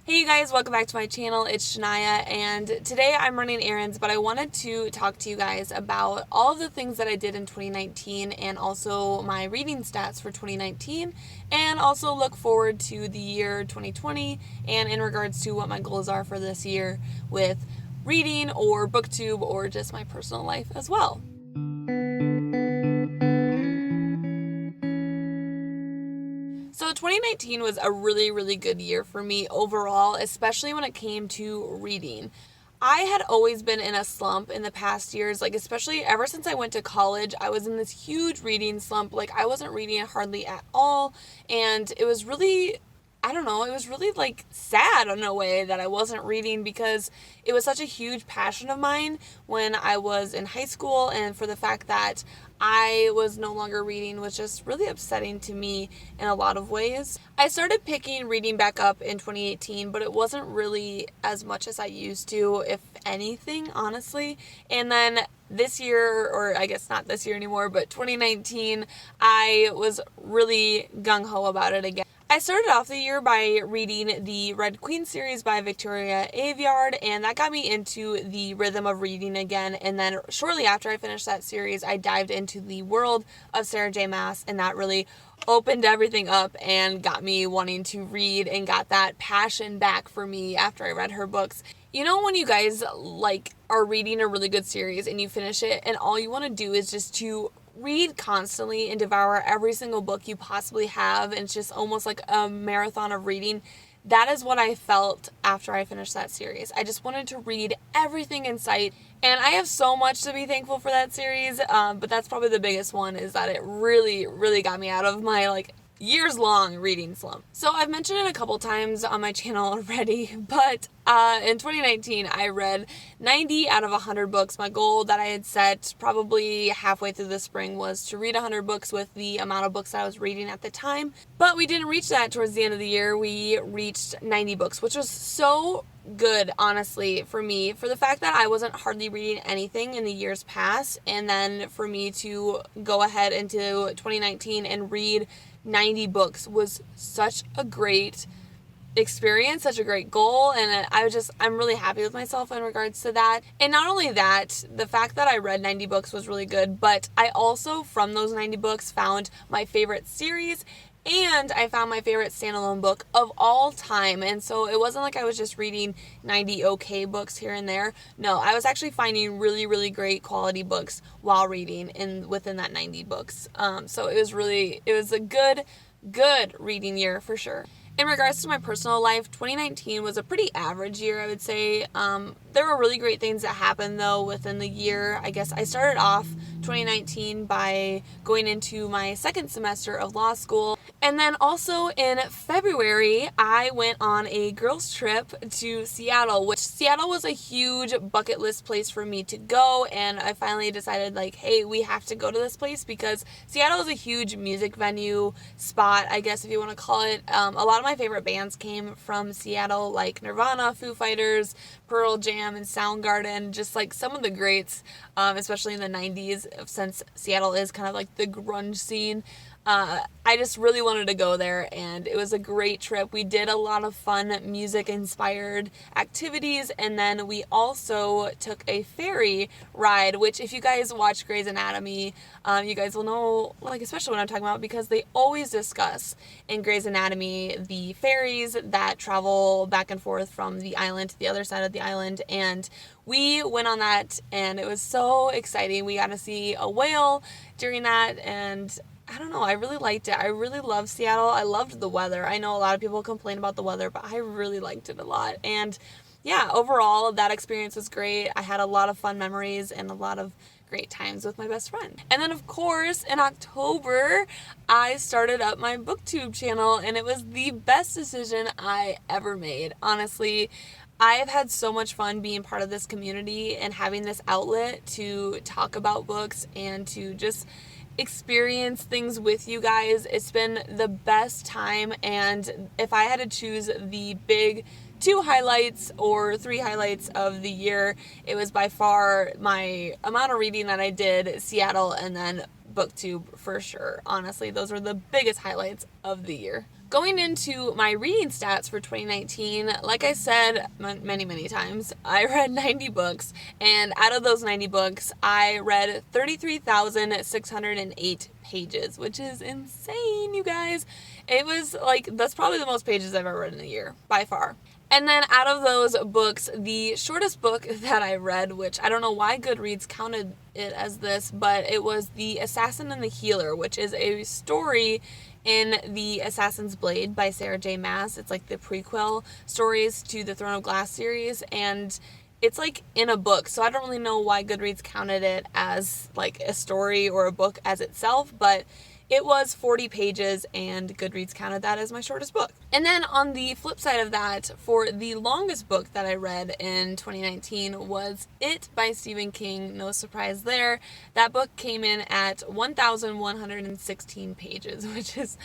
Hey you guys, welcome back to my channel. It's Shania, and today I'm running errands, but I wanted to talk to you guys about all of the things that I did in 2019 and also my reading stats for 2019, and also look forward to the year 2020 and in regards to what my goals are for this year with reading or booktube or just my personal life as well. So 2019 was a really good year for me overall, especially when it came to reading. I had always been in a slump in the past years, especially ever since I went to college. I was in this huge reading slump. I wasn't reading hardly at all, and it was really, I don't know, it was really sad in a way that I wasn't reading because it was such a huge passion of mine when I was in high school, and for the fact that I was no longer reading was just really upsetting to me in a lot of ways. I started picking reading back up in 2018, but it wasn't really as much as I used to, if anything, honestly. And then this year, or I guess not this year anymore, but 2019, I was really gung-ho about it again. I started off the year by reading the Red Queen series by Victoria Aveyard, and that got me into the rhythm of reading again. And then shortly after I finished that series, I dived into the world of Sarah J. Maas, and that really opened everything up and got me wanting to read and got that passion back for me after I read her books. You know when you guys are reading a really good series and you finish it and all you want to do is just to read constantly and devour every single book you possibly have, and it's just almost like a marathon of reading. That is what I felt after I finished that series. I just wanted to read everything in sight, and I have so much to be thankful for that series, but that's probably the biggest one, is that it really got me out of my years-long reading slump. So I've mentioned it a couple times on my channel already, but in 2019 I read 90 out of 100 books. My goal that I had set probably halfway through the spring was to read 100 books with the amount of books that I was reading at the time, but we didn't reach that towards the end of the year. We reached 90 books, which was so good, honestly, for me, for the fact that I wasn't hardly reading anything in the years past, and then for me to go ahead into 2019 and read 90 books was such a great experience, such a great goal, and I'm really happy with myself in regards to that. And not only that, the fact that I read 90 books was really good, but I also, from those 90 books, found my favorite series, and I found my favorite standalone book of all time. And so it wasn't like I was just reading 90 okay books here and there. No, I was actually finding really great quality books while reading within that 90 books. So it was a good reading year for sure. In regards to my personal life, 2019 was a pretty average year, I would say. There were really great things that happened, though, within the year. I guess I started off 2019 by going into my second semester of law school. And then also in February, I went on a girls' trip to Seattle, which Seattle was a huge bucket list place for me to go. And I finally decided, hey, we have to go to this place because Seattle is a huge music venue spot, I guess if you want to call it. A lot of my favorite bands came from Seattle, like Nirvana, Foo Fighters, Pearl Jam, and Soundgarden, just some of the greats, especially in the 90s, since Seattle is kind of the grunge scene. I just really wanted to go there, and it was a great trip. We did a lot of fun music-inspired activities, and then we also took a ferry ride, which if you guys watch Grey's Anatomy, you guys will know, especially what I'm talking about, because they always discuss in Grey's Anatomy the ferries that travel back and forth from the island to the other side of the island, and we went on that, and it was so exciting. We got to see a whale during that, and I don't know, I really liked it. I really loved Seattle. I loved the weather. I know a lot of people complain about the weather, but I really liked it a lot. And yeah, overall, that experience was great. I had a lot of fun memories and a lot of great times with my best friend. And then, of course, in October, I started up my booktube channel, and it was the best decision I ever made. Honestly, I have had so much fun being part of this community and having this outlet to talk about books and to just experience things with you guys. It's been the best time, and if I had to choose the big 2 highlights or 3 highlights of the year, it was by far my amount of reading that I did, Seattle, and then booktube for sure. Honestly, those were the biggest highlights of the year. Going into my reading stats for 2019, like I said many, many times, I read 90 books, and out of those 90 books, I read 33,608 pages, which is insane, you guys. It was like, that's probably the most pages I've ever read in a year, by far. And then out of those books, the shortest book that I read, which I don't know why Goodreads counted it as this, but it was The Assassin and the Healer, which is a story in The Assassin's Blade by Sarah J. Maas. It's like the prequel stories to the Throne of Glass series, and it's like in a book, so I don't really know why Goodreads counted it as like a story or a book as itself, but it was 40 pages, and Goodreads counted that as my shortest book. And then on the flip side of that, for the longest book that I read in 2019 was It by Stephen King. No surprise there. That book came in at 1,116 pages, which is...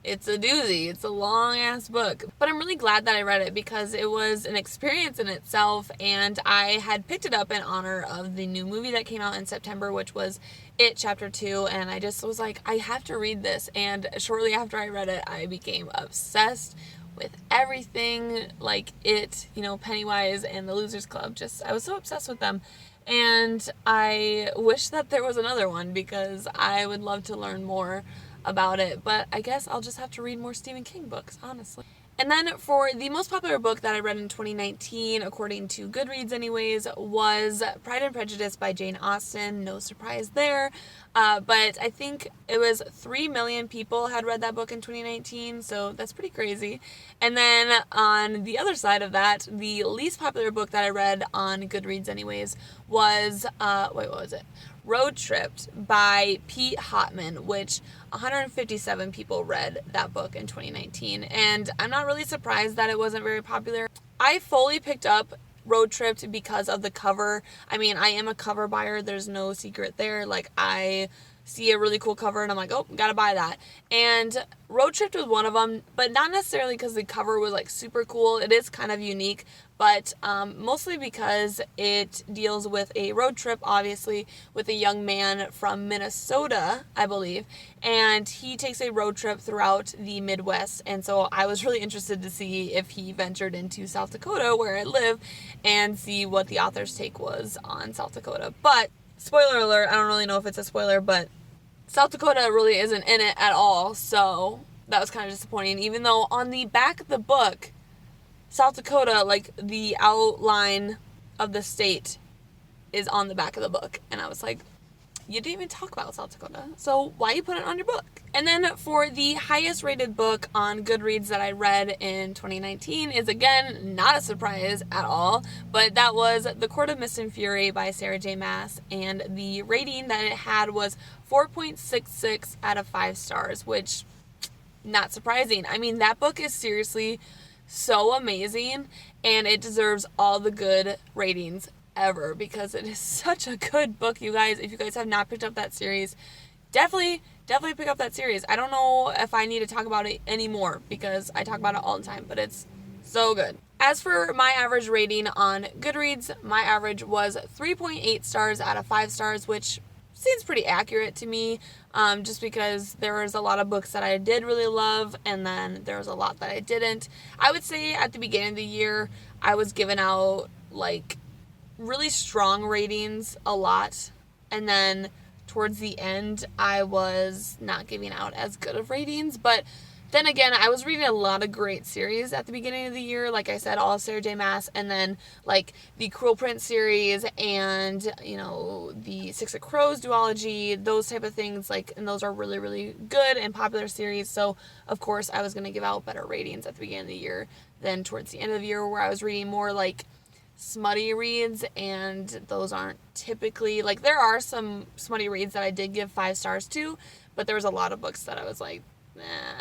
it's a doozy. It's a long-ass book. But I'm really glad that I read it because it was an experience in itself, and I had picked it up in honor of the new movie that came out in September, which was It Chapter 2, and I just was like, I have to read this. And shortly after I read it, I became obsessed with everything, like It, Pennywise and the Losers Club. I was so obsessed with them. And I wish that there was another one because I would love to learn more about it, but I guess I'll just have to read more Stephen King books, honestly. And then for the most popular book that I read in 2019, according to Goodreads anyways, was Pride and Prejudice by Jane Austen. No surprise there. But I think it was 3 million people had read that book in 2019, so that's pretty crazy. And then on the other side of that, the least popular book that I read on Goodreads anyways was, what was it? Road Tripped by Pete Hotman, which 157 people read that book in 2019, and I'm not really surprised that it wasn't very popular. I fully picked up Road Tripped because of the cover. I mean, I am a cover buyer, there's no secret there. Like, I see a really cool cover and I'm like, oh, gotta buy that. And Road Tripped was one of them, but not necessarily because the cover was like super cool. It is kind of unique, but mostly because it deals with a road trip, obviously, with a young man from Minnesota, I believe, and he takes a road trip throughout the Midwest, and so I was really interested to see if he ventured into South Dakota, where I live, and see what the author's take was on South Dakota. But, spoiler alert, I don't really know if it's a spoiler, but South Dakota really isn't in it at all, so that was kind of disappointing, even though on the back of the book, South Dakota, like, the outline of the state is on the back of the book. And I was like, you didn't even talk about South Dakota, so why you put it on your book? And then for the highest rated book on Goodreads that I read in 2019 is, again, not a surprise at all, but that was The Court of Mist and Fury by Sarah J. Maas, and the rating that it had was 4.66 out of 5 stars, which, not surprising. I mean, that book is seriously so amazing, and it deserves all the good ratings ever because it is such a good book, you guys. If you guys have not picked up that series, definitely pick up that series. I don't know if I need to talk about it anymore because I talk about it all the time, but it's so good. As for my average rating on Goodreads, my average was 3.8 stars out of 5 stars, which seems pretty accurate to me, just because there was a lot of books that I did really love, and then there was a lot that I didn't. I would say at the beginning of the year, I was giving out, like, really strong ratings a lot, and then towards the end, I was not giving out as good of ratings, but then again, I was reading a lot of great series at the beginning of the year. Like I said, all of Sarah J. Maas, and then like the Cruel Prince series and, the Six of Crows duology, those type of things. Like, and those are really, really good and popular series. So, of course, I was going to give out better ratings at the beginning of the year than towards the end of the year, where I was reading more like smutty reads, and those aren't typically, like, there are some smutty reads that I did give 5 stars to, but there was a lot of books that I was like,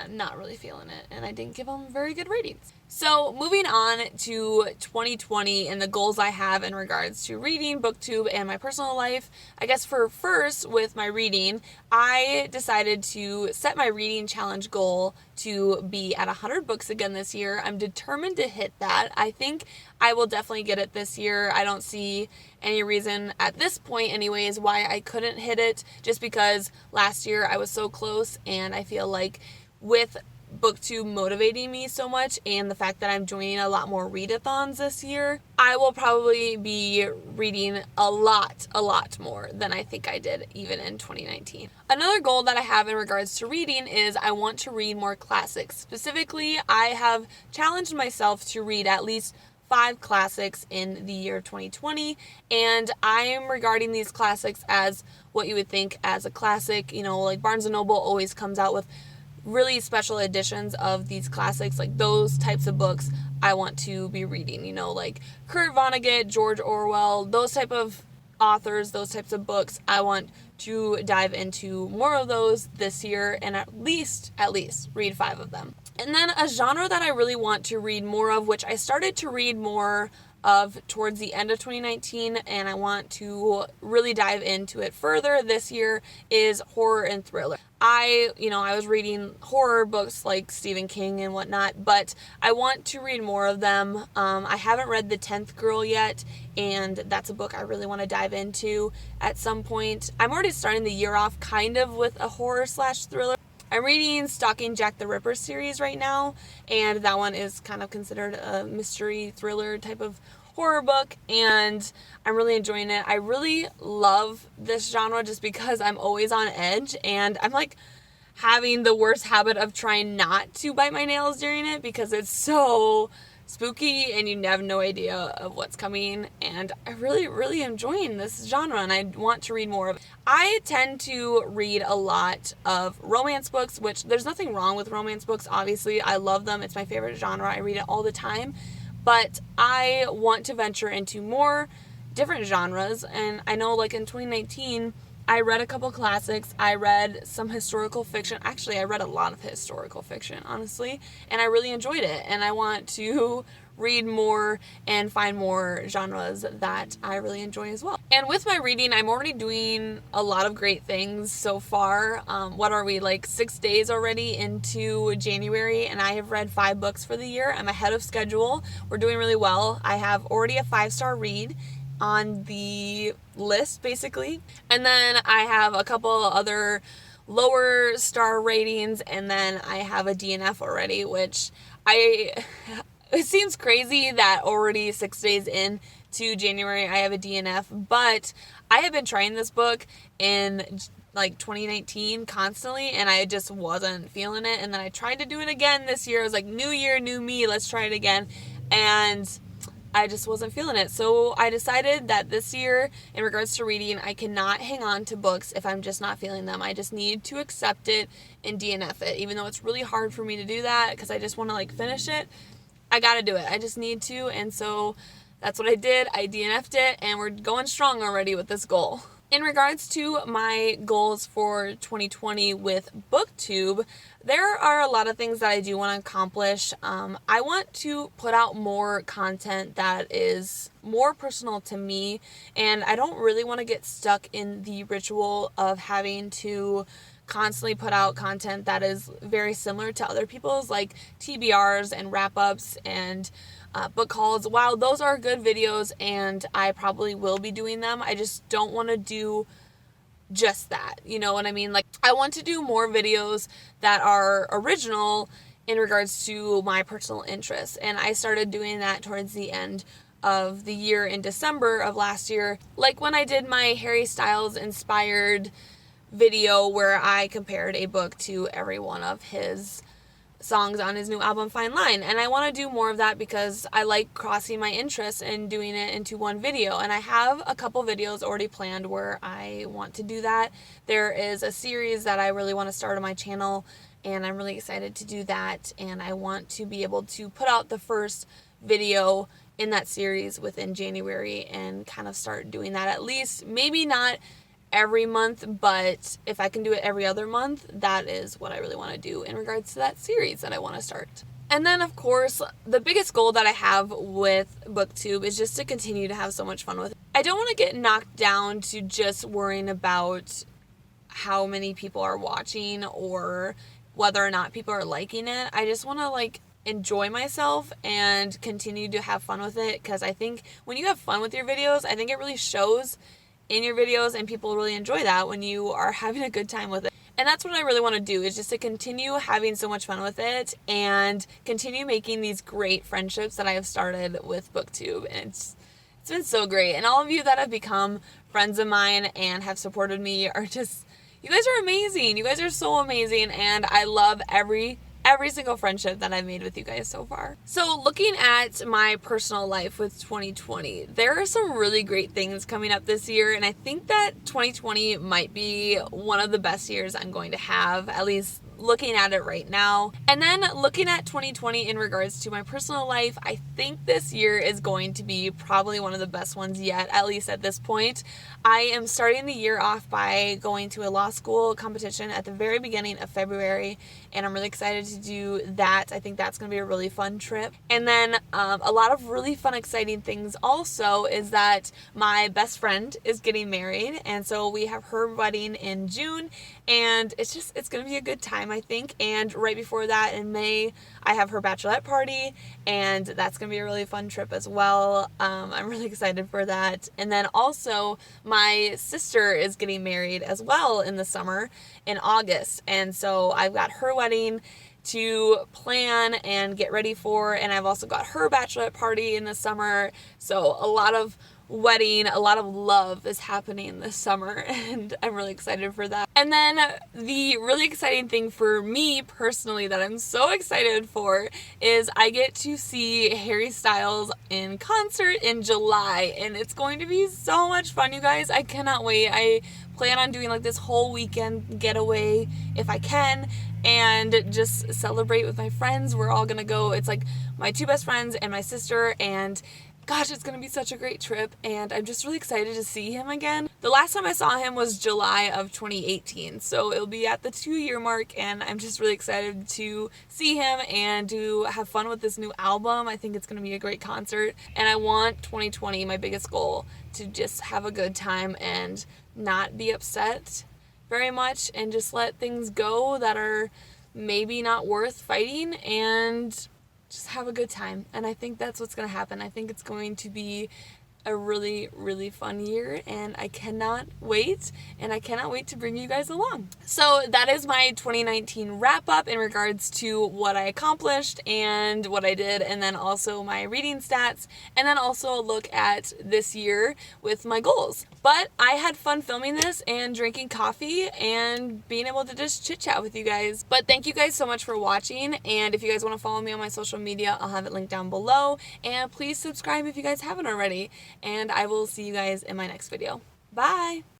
not really feeling it, and I didn't give them very good ratings. So moving on to 2020 and the goals I have in regards to reading, booktube, and my personal life. I guess for first, with my reading, I decided to set my reading challenge goal to be at 100 books again this year. I'm determined to hit that. I think I will definitely get it this year. I don't see any reason at this point anyways why I couldn't hit it, just because last year I was so close, and I feel like with booktube motivating me so much and the fact that I'm joining a lot more readathons this year, I will probably be reading a lot more than I think I did even in 2019. Another goal that I have in regards to reading is I want to read more classics. Specifically, I have challenged myself to read at least 5 classics in the year 2020, and I am regarding these classics as what you would think as a classic. You know, like Barnes & Noble always comes out with really special editions of these classics, like those types of books I want to be reading, you know, like Kurt Vonnegut, George Orwell, those type of authors, those types of books. I want to dive into more of those this year and at least read 5 of them. And then a genre that I really want to read more of, which I started to read more of towards the end of 2019, and I want to really dive into it further this year, is horror and thriller. I was reading horror books like Stephen King and whatnot, but I want to read more of them. I haven't read The 10th Girl yet, and that's a book I really want to dive into at some point. I'm already starting the year off kind of with a horror/thriller. I'm reading Stalking Jack the Ripper series right now, and that one is kind of considered a mystery thriller type of horror book, and I'm really enjoying it. I really love this genre just because I'm always on edge, and I'm like having the worst habit of trying not to bite my nails during it because it's so spooky and you have no idea of what's coming, and I really enjoying this genre and I want to read more of it. I tend to read a lot of romance books, which there's nothing wrong with romance books, obviously. I love them. It's my favorite genre. I read it all the time, but I want to venture into more different genres, and I know like in 2019 I read a couple classics. I read some historical fiction. Actually, I read a lot of historical fiction, honestly, and I really enjoyed it. And I want to read more and find more genres that I really enjoy as well. And with my reading, I'm already doing a lot of great things so far. What are we, like 6 days already into January, and I have read 5 books for the year. I'm ahead of schedule. We're doing really well. I have already a 5-star read on the list, basically, and then I have a couple other lower star ratings, and then I have a DNF already, which it seems crazy that already 6 days in to January I have a DNF, but I have been trying this book in like 2019 constantly, and I just wasn't feeling it, and then I tried to do it again this year. I was like, new year, new me, let's try it again, and I just wasn't feeling it. So I decided that this year, in regards to reading, I cannot hang on to books if I'm just not feeling them. I just need to accept it and DNF it, even though it's really hard for me to do that because I just want to like finish it. I gotta do it. I just need to, and so that's what I did. I DNF'd it, and we're going strong already with this goal. In regards to my goals for 2020 with booktube, there are a lot of things that I do want to accomplish. I want to put out more content that is more personal to me, and I don't really want to get stuck in the ritual of having to constantly put out content that is very similar to other people's, like TBRs and wrap-ups and book hauls. While those are good videos and I probably will be doing them, I just don't want to do just that. You know what I mean? Like, I want to do more videos that are original in regards to my personal interests. And I started doing that towards the end of the year in December of last year. Like when I did my Harry Styles inspired video where I compared a book to every one of his songs on his new album Fine Line, and I want to do more of that because I like crossing my interests and doing it into one video, and I have a couple videos already planned where I want to do that. There is a series that I really want to start on my channel, and I'm really excited to do that, and I want to be able to put out the first video in that series within January and kind of start doing that, at least maybe not every month, but if I can do it every other month, that is what I really want to do in regards to that series that I want to start. And then, of course, the biggest goal that I have with booktube is just to continue to have so much fun with it. I don't want to get knocked down to just worrying about how many people are watching or whether or not people are liking it. I just want to like enjoy myself and continue to have fun with it, because I think when you have fun with your videos, I think it really shows in your videos, and people really enjoy that when you are having a good time with it. And that's what I really want to do, is just to continue having so much fun with it and continue making these great friendships that I have started with booktube. And it's been so great. And all of you that have become friends of mine and have supported me are just, you guys are amazing. You guys are so amazing, and I love every single friendship that I've made with you guys so far. So looking at my personal life with 2020, there are some really great things coming up this year, and I think that 2020 might be one of the best years I'm going to have, at least looking at it right now. And then looking at 2020 in regards to my personal life, I think this year is going to be probably one of the best ones yet, at least at this point. I am starting the year off by going to a law school competition at the very beginning of February, and I'm really excited to do that. I think that's going to be a really fun trip. And then a lot of really fun, exciting things also is that my best friend is getting married, and so we have her wedding in June, and it's going to be a good time, I think. And right before that, in May, I have her bachelorette party, and that's going to be a really fun trip as well. I'm really excited for that. And then also, my sister is getting married as well in the summer, in August, and so I've got her wedding to plan and get ready for, and I've also got her bachelorette party in the summer, so a lot of love is happening this summer, and I'm really excited for that. And then the really exciting thing for me personally that I'm so excited for is I get to see Harry Styles in concert in July, and it's going to be so much fun, you guys. I cannot wait. I plan on doing like this whole weekend getaway if I can, and just celebrate with my friends. We're all gonna go. It's like my two best friends and my sister, and gosh, it's going to be such a great trip, and I'm just really excited to see him again. The last time I saw him was July of 2018, so it'll be at the 2-year mark, and I'm just really excited to see him and to have fun with this new album. I think it's going to be a great concert, and I want 2020, my biggest goal, to just have a good time and not be upset very much, and just let things go that are maybe not worth fighting, and just have a good time. And I think that's what's going to happen. I think it's going to be a really, really fun year, and I cannot wait, and I cannot wait to bring you guys along. So that is my 2019 wrap up in regards to what I accomplished and what I did, and then also my reading stats, and then also a look at this year with my goals. But I had fun filming this and drinking coffee and being able to just chit chat with you guys. But thank you guys so much for watching, and if you guys want to follow me on my social media, I'll have it linked down below, and please subscribe if you guys haven't already. And I will see you guys in my next video. Bye!